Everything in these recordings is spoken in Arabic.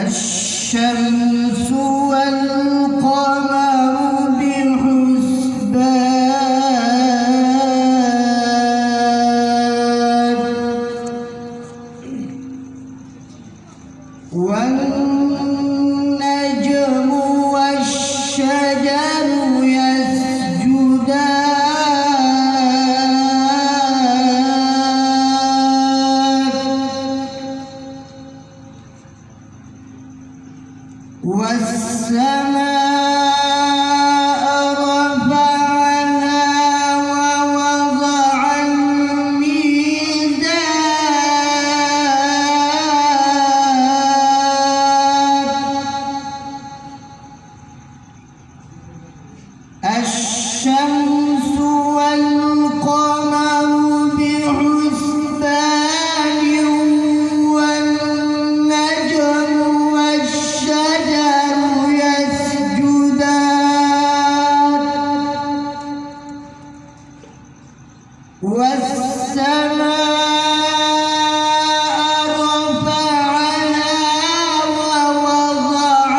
الشمس والقمر بحسبان والنجم والشجر يسجدان والسماء رفعها ووضع الميزان الشمس والقمر بحسبان والنجم والشجر يسجدان والسماء رفعها ووضع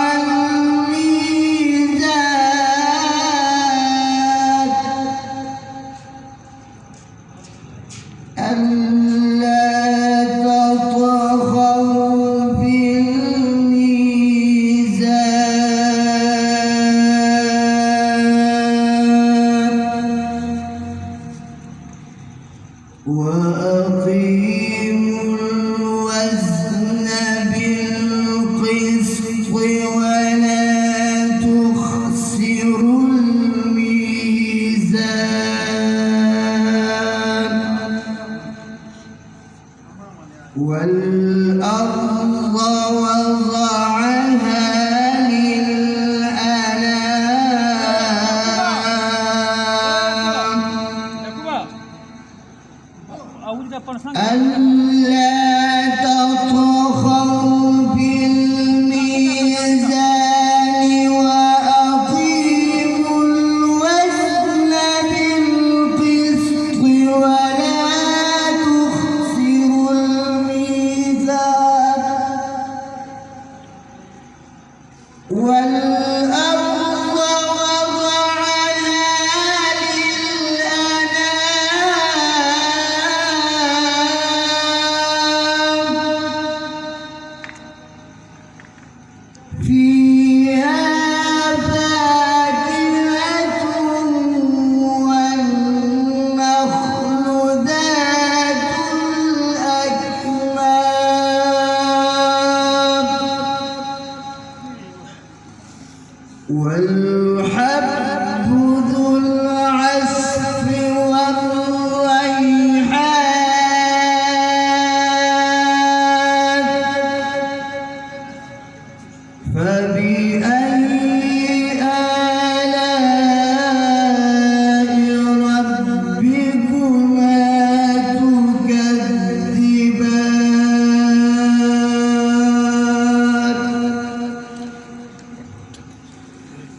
الميزان ألا تطغوا في الميزان وأقيموا الوزن بالقسط ولا تخسروا الميزان والأرض وضعها ألا تطغوا في الميزان وأقيموا الوزن بالقسط ولا تخسروا الميزان والأرض وضعها فيها فاكهة والنخل ذات الأكمام والحب ذو العصف والريحان فبأي آلاء ربكما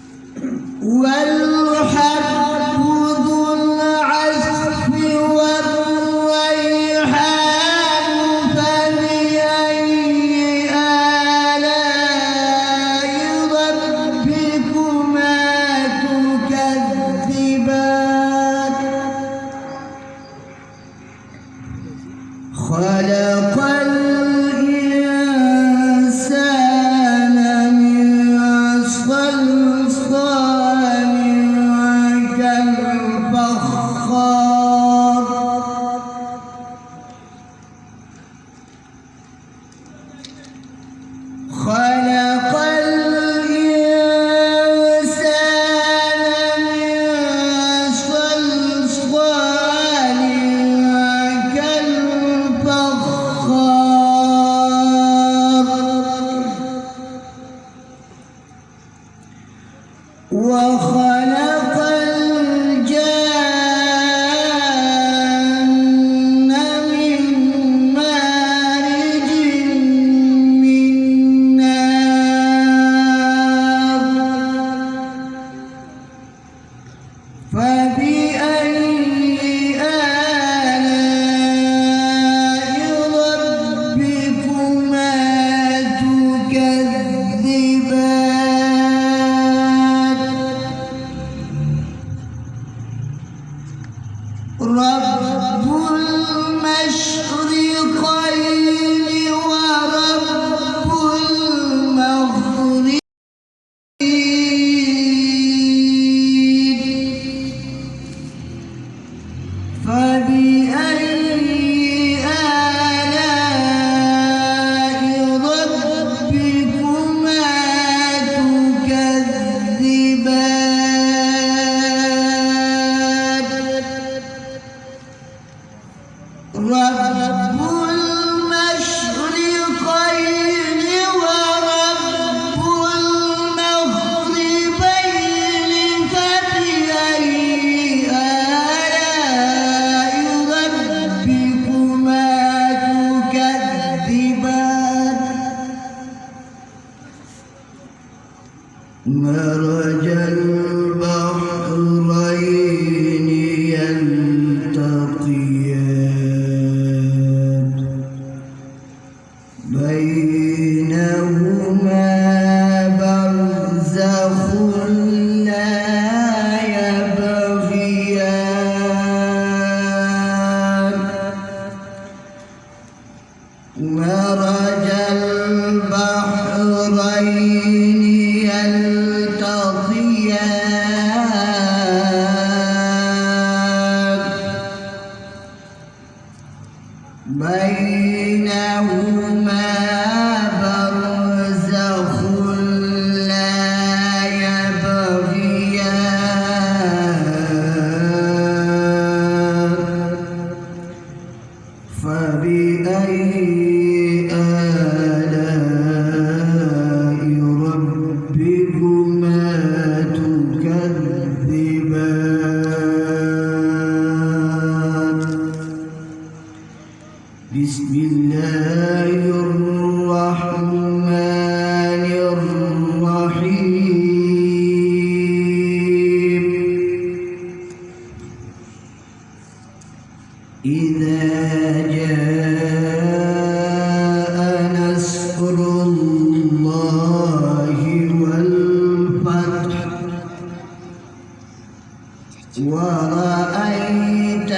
تكذبان والحب ذو العصف والريحان فبأي آلاء ربكما تكذبان خلق الإنسان من صلصال كالفخار خلق الإنسان من صلصال وخلق الجان من مارج من نار فبأي آلاء ربكما تكذبان رب المشرقين ورب المغربين فبأي آلاء ربكما تكذبان رب المشرقين ورب المغربين فبأي آلاء ربكما تكذبان مرج البحرين يلتقيان بينهما برزخ لا يبغيان مرج البحرين يلتقيان بينهما برزخ لا يبغيان فبأي آلاء ربكما تكذبان بسم الله الرحمن الرحيم إذا جاء نصر الله والفتح ورأيت